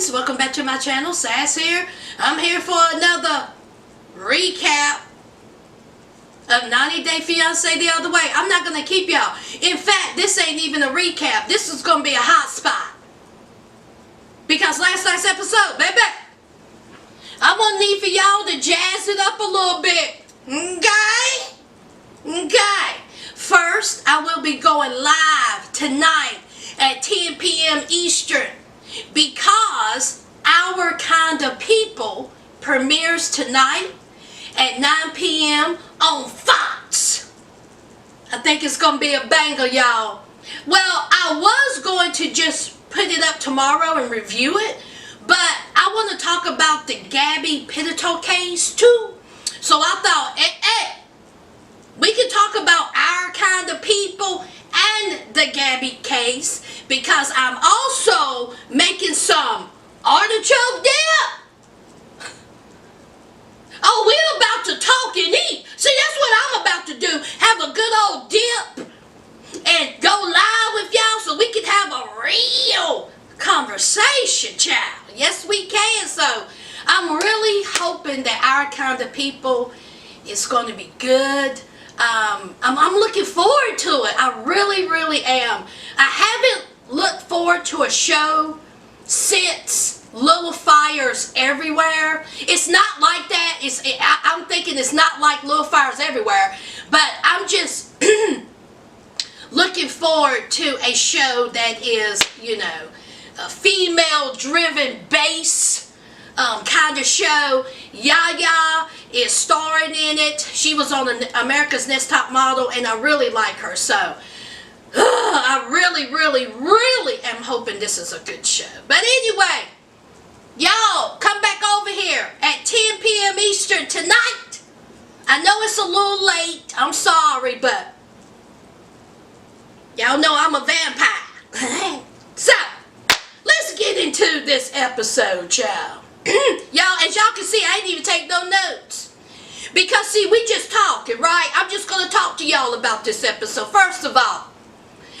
friends, welcome back to my channel. Sass here. I'm here for another recap of 90 Day Fiance the other way. I'm not going to keep y'all. In fact, this ain't even a recap. This is going to be a hot spot. Because last night's episode, baby, I'm going to need for y'all to jazz it up a little bit. Okay? First, I will be going live tonight at 10 p.m. Eastern. Because Our Kind of People premieres tonight at 9 p.m. on Fox. I think it's going to be a banger, y'all. Well, I was going to just put it up tomorrow and review it, but I want to talk about the Gabby Petito case too. So I thought, we can talk about Our Kind of People and the Gabby case, because I'm also making some artichoke dip. Oh, we're about to talk and eat. See, that's what I'm about to do. Have a good old dip and go live with y'all so we can have a real conversation, child. Yes, we can. So I'm really hoping that Our Kind of People is going to be good. I'm looking forward to it. I really am. I haven't looked forward to a show since Little Fires Everywhere. It's not like that. I'm thinking it's not like Little Fires Everywhere, but I'm just looking forward to a show that is, you know, a female-driven base kind of show. Yaya is starring in it. She was on America's Next Top Model, and I really like her. So I really am hoping this is a good show. But anyway, y'all come back over here at 10 p.m. Eastern tonight. I know it's a little late. I'm sorry, but y'all know I'm a vampire. So let's get into this episode, y'all. Y'all, as y'all can see, I ain't even take no notes. Because, see, we just talking, right? I'm just going to talk to y'all about this episode. First of all,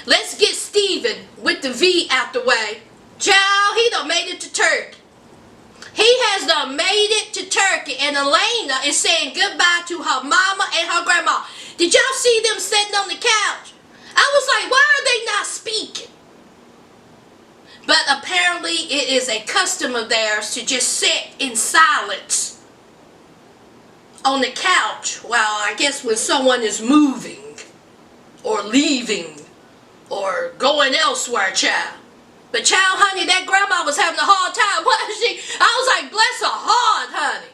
let's get Steven with the V out the way. Child, he done made it to Turkey. He has done made it to Turkey. And Elena is saying goodbye to her mama and her grandma. Did y'all see them sitting on the couch? I was like, why are they not speaking? But apparently it is a custom of theirs to just sit in silence on the couch while, I guess, when someone is moving or leaving or going elsewhere, child. But child, honey, that grandma was having a hard time, wasn't she? I was like, bless her heart, honey.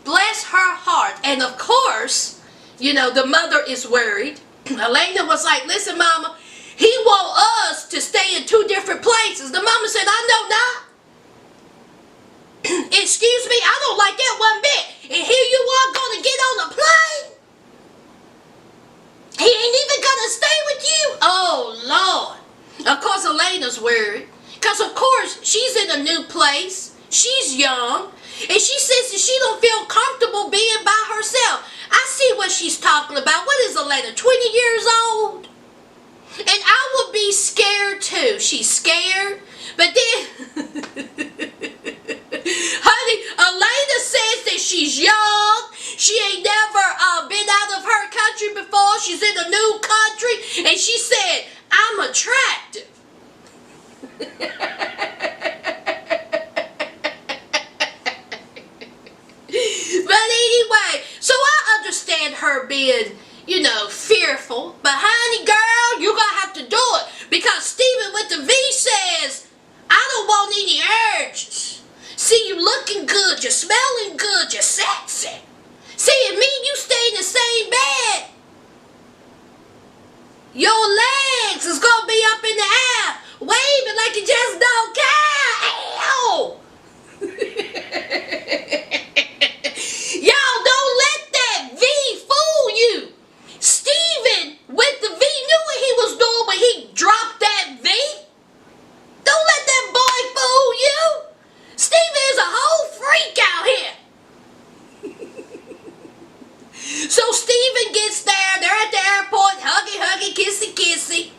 Bless her heart. And of course, you know, the mother is worried. Elena was like, listen, mama, he want us to stay in two different places. The mama said, I know not. Excuse me, I don't like that one bit. And here you are going to get on a plane? He ain't even going to stay with you? Oh, Lord. Of course, Elena's worried. Because, of course, she's in a new place. She's young. And she says that she don't feel comfortable being by herself. I see what she's talking about. What is Elena, 20 years old? And I would be scared too. She's scared. But then, honey, Elena says that she's young. She ain't never been out of her country before. She's in a new country. And she said, I'm attractive. But anyway, so I understand her being, you know, fearful. But honey, girl, you're going to have to do it. Because Steven with the V says, I don't want any urges. See, you looking good, you're smelling good, you're sexy. See, it mean you stay in the same bed. Your legs is going to be up in the air, waving like you just don't care. Ow! Y'all, don't let that V fool you. Steven with the V knew what he was doing when he dropped that V. Don't let that boy fool you. Steven is a whole freak out here. So Steven gets there. They're at the airport. Huggy, kissy.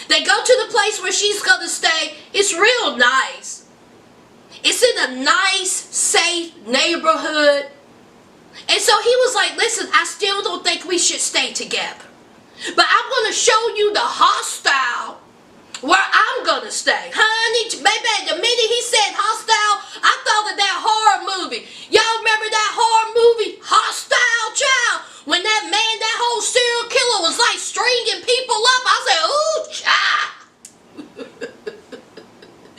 They go to the place where she's going to stay. It's real nice. It's It's in a nice, safe neighborhood. And so he was like, listen, I still don't think we should stay together. But I'm going to show you the hostile where I'm going to stay. Honey, baby, the minute he said hostile, I thought of that horror movie. Y'all remember that horror movie, Hostile Child? When that man, that whole serial killer was like stringing people up. I said, ooh, child.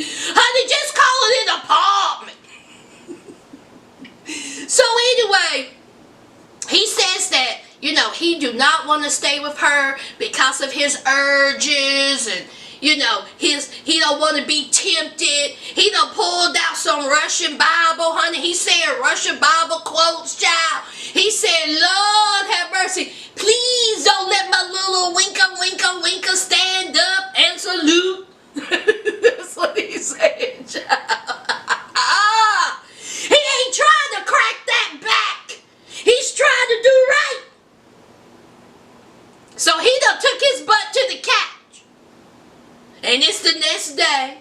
Honey, just call it an apartment. So anyway, he says that, you know, he do not want to stay with her because of his urges and, you know, he don't want to be tempted. He done pulled out some Russian Bible, honey. He said Russian Bible quotes, child. He said, Lord have mercy, please don't let my little winker stand up and salute. That's what he said, child. He ain't trying to crack that back. He's trying to do right. So he done took his butt to the couch. And it's the next day.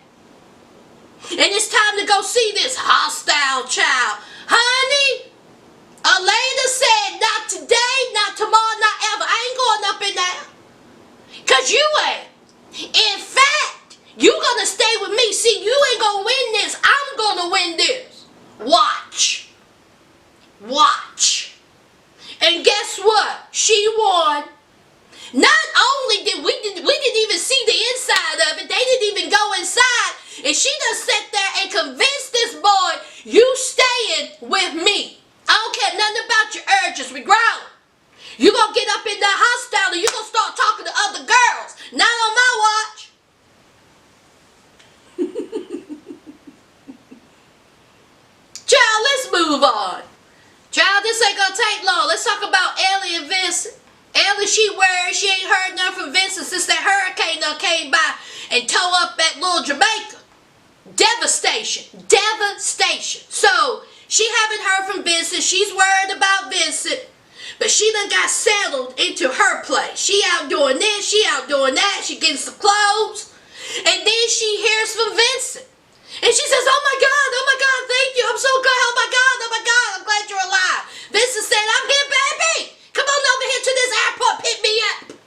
And it's time to go see this hostile child. Honey, Elena said, not today, not tomorrow, not ever. I ain't going up in there. Because you ain't. In fact, you going to stay with me. See, you ain't going to win this. I'm going to win this. Watch. Watch. And guess what? She won. Not only did we didn't even see the inside of it, they didn't even go inside, and she done sat there and convinced this boy, you staying with me. I don't care nothing about your urges, we grown. You gonna get up in that hostel and you gonna start talking to other girls. Not on my watch. Child, let's move on. Child, this ain't gonna take long. Let's talk about Ellie and Vincent. Ellie, she worried. She ain't heard nothing from Vincent since that hurricane done came by and tore up that little Jamaica. Devastation. Devastation. So, she haven't heard from Vincent. She's worried about Vincent. But she done got settled into her place. She out doing this. She out doing that. She getting some clothes. And then she hears from Vincent. And she says, oh my God, thank you. I'm so glad. Oh my God, I'm glad you're alive. Vincent said, I'm here, baby. Come on over here to this airport, pick me up.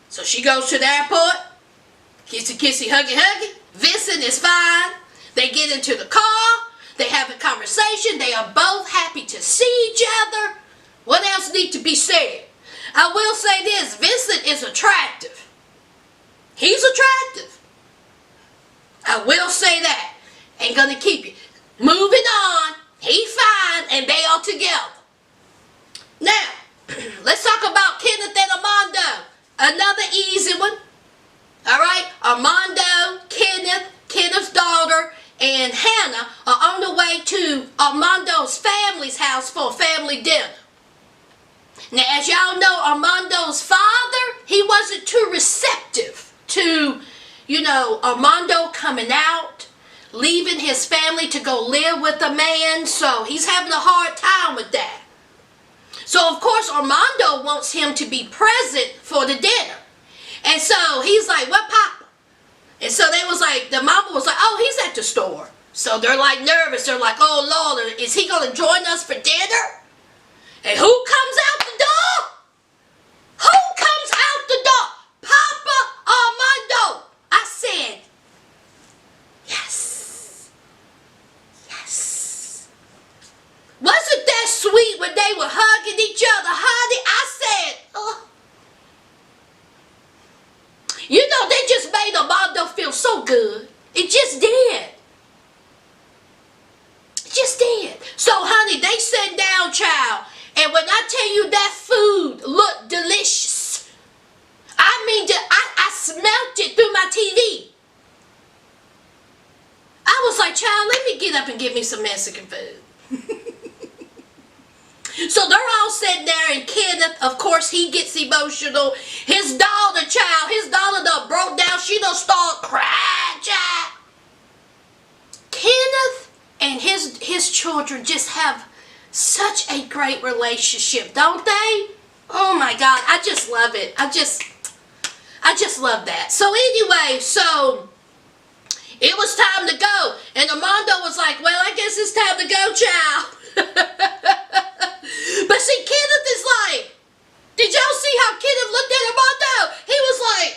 So she goes to the airport. Kissy, kissy, huggy, huggy. Vincent is fine. They get into the car. They have a conversation. They are both happy to see each other. What else needs to be said? I will say this. Vincent is attractive. He's attractive. I will say that. Ain't gonna keep you. Moving on. He fine and they are together. Now, let's talk about Kenneth and Armando. Another easy one. Alright, Armando, Kenneth's daughter, and Hannah are on the way to Armando's family's house for a family dinner. Now, as y'all know, Armando's father, he wasn't too receptive to, you know, Armando coming out, leaving his family to go live with a man, so he's having a hard time with that. So, of course, Armando wants him to be present for the dinner. And so, he's like, what, Papa? And so, they was like, the mama was like, oh, he's at the store. So, they're like nervous. They're like, oh, Lord, is he going to join us for dinner? And who comes out the door? Who comes out the door? Papa Armando. I said, yes. Yes. Wasn't that sweet when they were hugging each other, honey? I said, oh. You know, they just made Armando feel so good. It just did. It just did. So, honey, they sat down, child. And when I tell you that food looked delicious, I mean, I smelt it through my TV. I was like, child, let me get up and get me some Mexican food. So they're all sitting there, and Kenneth, of course, he gets emotional. His daughter, child, his daughter done broke down. She done start crying, child. Kenneth and his children just have such a great relationship, don't they? Oh my God, I just love it. I just love that. So anyway, so It was time to go. And Armando was like, well, I guess it's time to go, child. But see, Kenneth is like, did y'all see how Kenneth looked at Armando? He was like,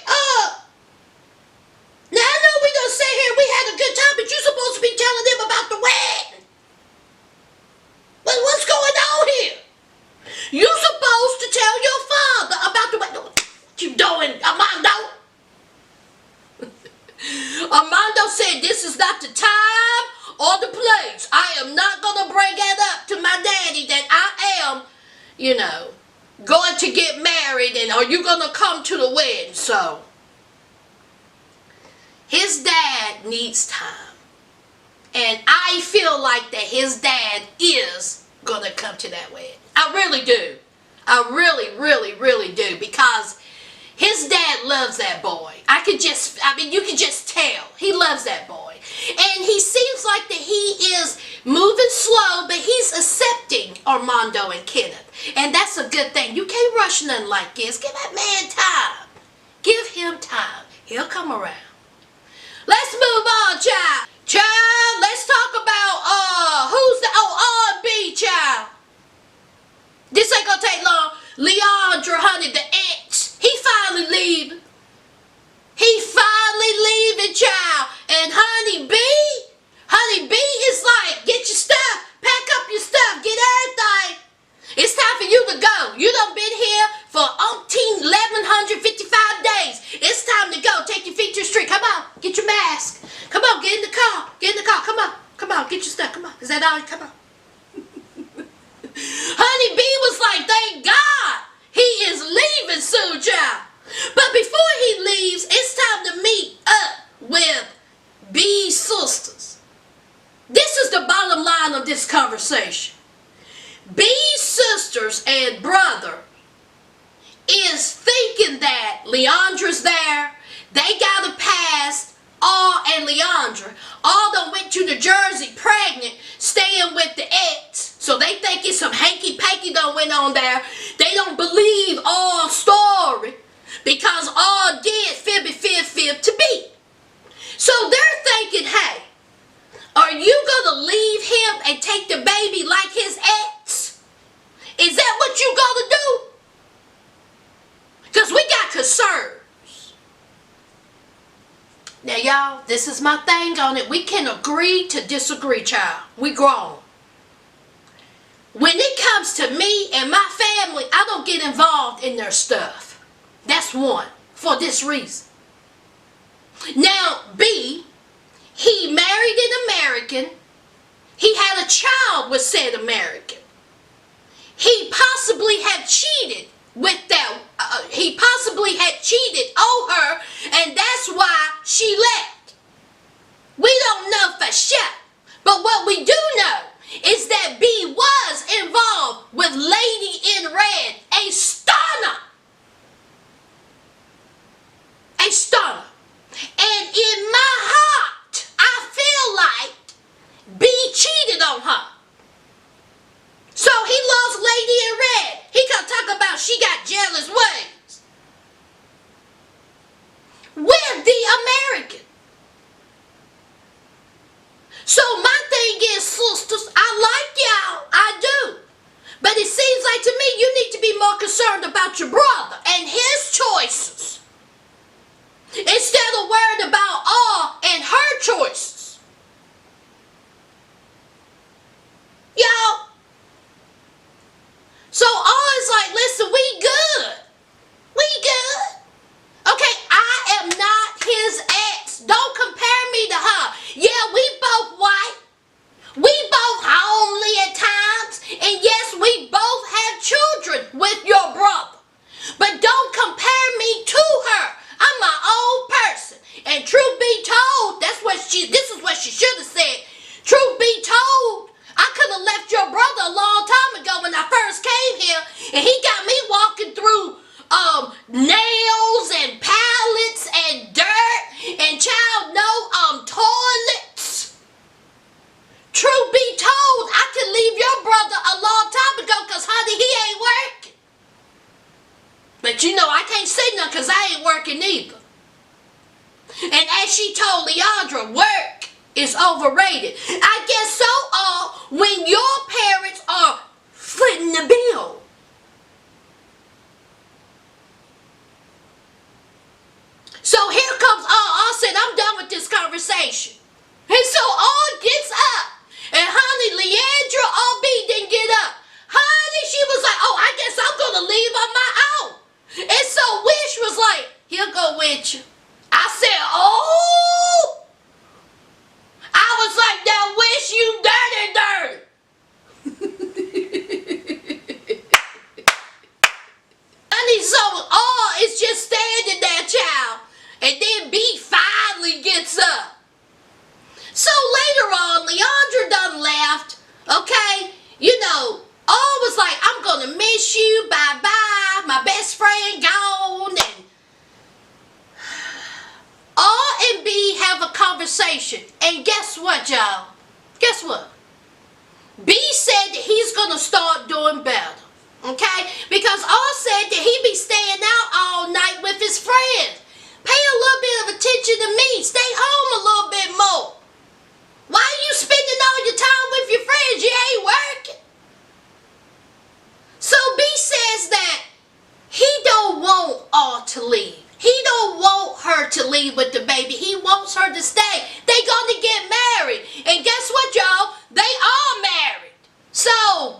now I know we gonna sit here, we had a good time, but you're supposed to be telling them about the wedding. But what's going on here? You're supposed to tell your father about the wedding. What you doing, Armando? Armando said, this is not the time or the place. I am not gonna bring it up to my daddy that I am, going to get married, and are you gonna come to the wedding? So his dad needs time, and I feel like that his dad is gonna come to that wedding. I really do. I really, really, really do, because his dad loves that boy. You can just tell. He loves that boy. And he seems like that he is moving slow, but he's accepting Armando and Kenneth. And that's a good thing. You can't rush nothing like this. Give that man time. Give him time. He'll come around. Let's move on, child. Child, let's talk about, who's the, R&B, child. This ain't gonna take long. Leandra, honey, the ex, he finally leaving. He finally leaving, child. And Honey B is like, get your stuff, pack up your stuff, get everything. It's time for you to go. You done been here for 1155 days. It's time to go. Take your feet to the street. Come on, get your mask. Come on, get in the car. Get in the car. Come on, get your stuff. Come on. Is that all? Come on. Honey B was like, thank God he is leaving soon, child. But before he leaves, it's time to meet up with B's sisters. This is the bottom line of this conversation. B's sisters and brother is thinking that Leandra's there. They got a pass. All and Leandra all done went to New Jersey pregnant, staying with the ex. So they think it's some hanky-panky done went on there. They don't believe all story, because all did fib to be. So they're thinking, hey, are you gonna leave him and take the baby like his ex? Is that what you gonna do? Because we got concerns. Now, y'all, this is my thing on it. We can agree to disagree, child. We grown. When it comes to me and my family, I don't get involved in their stuff. That's one, for this reason. Now, B, he married an American. He had a child with said American. He possibly had cheated with that. He possibly had cheated on her, and that's why she left. We don't know for sure. But what we do know is that B was involved with Lady in Red, a stunner. A stunner. And in my heart, I feel like B cheated on her. So he lost Lady in Red. He can talk about she got jealous ways with the American. So my thing is, sisters, I like y'all. I do. But it seems like to me you need to be more concerned about your brother and his choices, instead of worried about all and her choices. Y'all. So all is like, listen, we good. We good. Okay, I am not his ex. Don't compare me to her. Yeah, we both white. We both homely at times. And yes, we both have children with your brother. But don't compare me to her. I'm my own person. And truth be told, this is what she should have said. Truth be told, I could have left your brother a long time ago when I first came here, and he got me walking through nails and pallets and dirt and toilets. Truth be told, I could leave your brother a long time ago, because honey, he ain't working. But I can't say nothing because I ain't working either. And as And she told Leandra work is overrated. I guess so when your parents are footing the bill. So here comes all said, I'm done with this conversation. And so all gets up. And honey, Leandra all didn't get up. Honey, she was like, oh, I guess I'm going to leave on my own. And so Wish was like, he'll go with you. I said, oh. I was like, now Wish, you dirty. Honey, so all is just standing there, child. And then B finally gets up. So later on, Leandra done left, okay? You know, all was like, I'm going to miss you, bye-bye, my best friend gone. And all and B have a conversation. And guess what, y'all? Guess what? B said that he's going to start doing better, okay? Because all said that he be staying out all night with his friends. Pay a little bit of attention to me. Stay home a little bit more. Why are you spending all your time with your friends? You ain't working. So B says that he don't want all to leave. He don't want her to leave with the baby. He wants her to stay. They gonna get married. And guess what, y'all? They are married. So,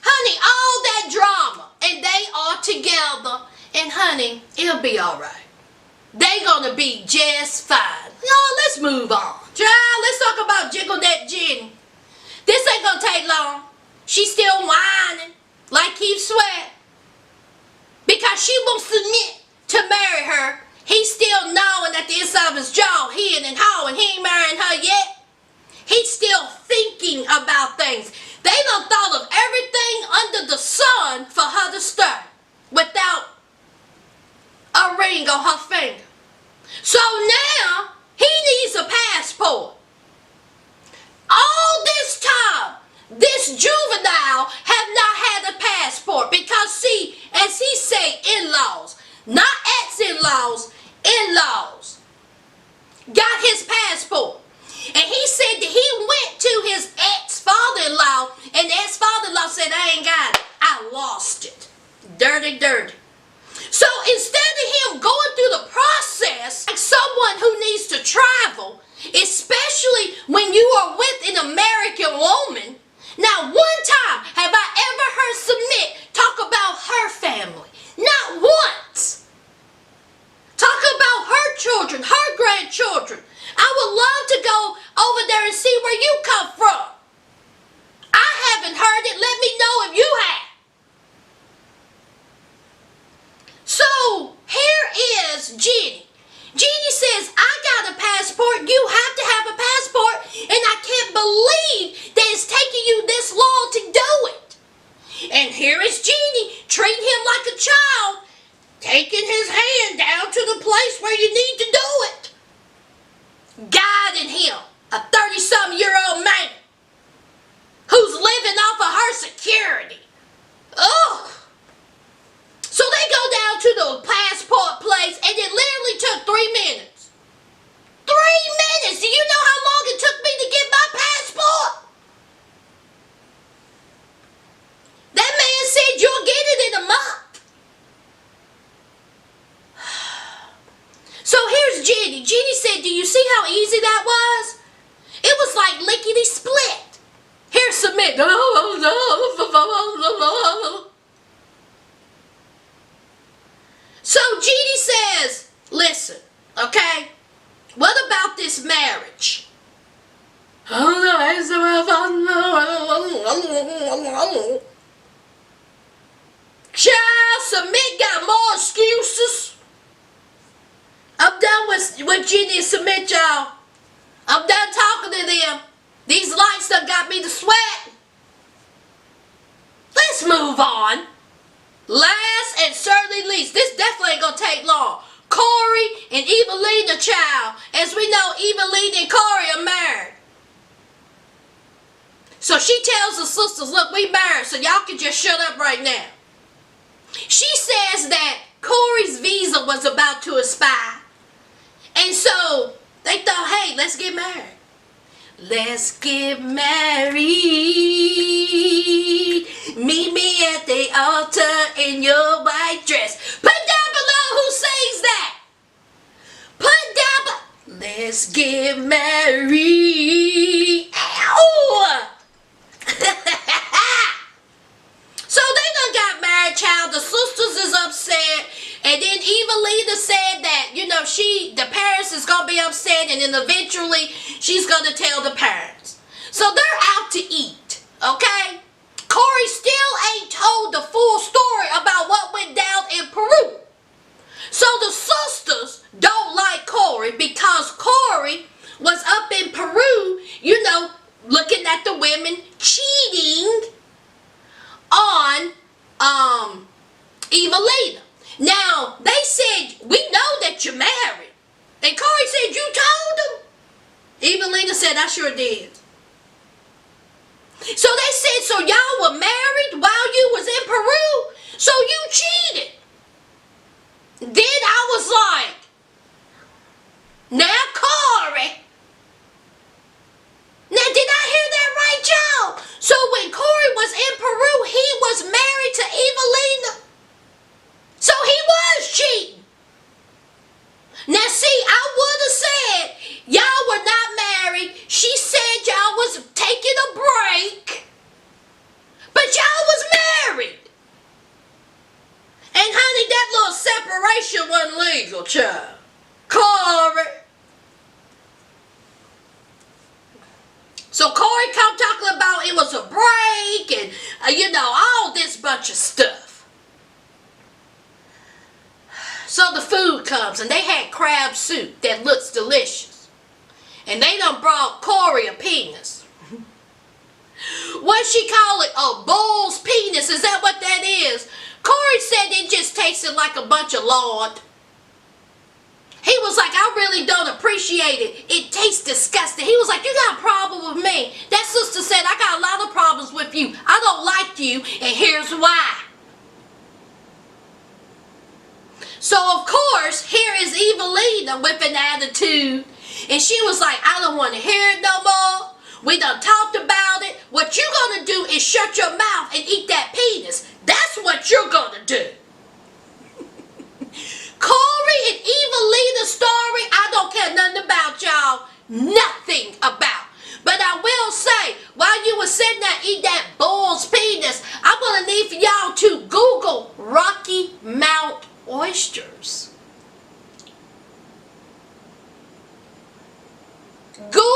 honey, all that drama. And they are together. And honey, it'll be alright. They gonna be just fine. Y'all, let's move on. Child, let's talk about Jiggle That Jenny. This ain't gonna take long. She's still whining like Keith Sweat. Because she won't submit to marry her. He's still gnawing at the inside of his jaw, heeing and hawing. He ain't marrying her yet. He's still thinking about things. They done thought of everything under the sun for her to start without a ring on her finger. So now he needs a passport. All this time, this juvenile have not had a passport because see, as he say, in-laws, not ex-in-laws, in-laws, got his passport. And he said that he went to his ex-father-in-law, and the ex-father-in-law said, I ain't got it. I lost it. Dirty, dirty. So instead of him going through the process, like someone who needs to travel, especially when you are with an American woman, now one time have I ever heard Sumit talk about her family. Not once. Talk about her children, her grandchildren. I would love to go over there and see where you come from. I haven't heard it. Let me know if you have. So here is Jenny. Jenny says, I got a passport. You have to have a passport. And I can't believe that it's taking you this long to do it. And here is Jenny treating him like a child, taking his hand down to the place where you need to do it. Guiding him, a 30-something-year-old man who's living off of her security. Ugh. So they go down to the passport place and it literally took 3 minutes. 3 minutes! Do you know how long it took me to get my passport? That man said you'll get it in a month. So here's Jenny. Jenny said, do you see how easy that was? It was like lickety split. Here's Sumit. So Jeannie says, listen, okay, what about this marriage? Child, Sumit got more excuses. I'm done with Jeannie and Sumit, y'all. I'm done talking to them. These lights done got me to sweat. Let's move on. Last and certainly least, this definitely ain't gonna take long. Corey and Evelin, the child. As we know, Evelin and Corey are married. So she tells the sisters, look, we married, so y'all can just shut up right now. She says that Corey's visa was about to expire. And so they thought, hey, let's get married. Let's get married. Meet me at the altar in your white dress. Put down below who sings that. Put down let's get married. Ow! So they done got married, child. The sisters is upset. And then Evelina said that, the parents is going to be upset. And then eventually she's going to tell the parents. So they're out to eat. Okay? Corey still ain't told the full story about what went down in Peru. So the sisters don't like Corey because Corey was up in Peru, looking at the women cheating on Evelina. Now, they said, we know that you're married. And Corey said, you told them? Evelina said, I sure did. So they said, so y'all were married while you was in Peru? So you cheated. Then I was like, now Corey. Now did I hear that right, y'all? So when Corey was in Peru, he was married to Evelina. So he was cheating. Now see, I would have said, y'all were not married. She said y'all was taking a break. But y'all was married. And honey, that little separation wasn't legal, child. Corey. So Corey come talking about it was a break and, all this bunch of stuff. So the food comes and they had crab soup that looks delicious. And they done brought Corey a penis. What she call it? A bull's penis. Is that what that is? Corey said it just tasted like a bunch of lard. He was like, I really don't appreciate it. It tastes disgusting. He was like, you got a problem with me. That sister said, I got a lot of problems with you. I don't like you, and here's why. So, of course, here is Evelina with an attitude. And she was like, I don't want to hear it no more. We done talked about it. What you're going to do is shut your mouth and eat that penis. That's what you're going to do. Corey and Evelina's story, I don't care nothing about, y'all. Nothing about. But I will say, while you were sitting there eating that bull's penis, I'm going to need for y'all to Google Rocky Mount oysters. Google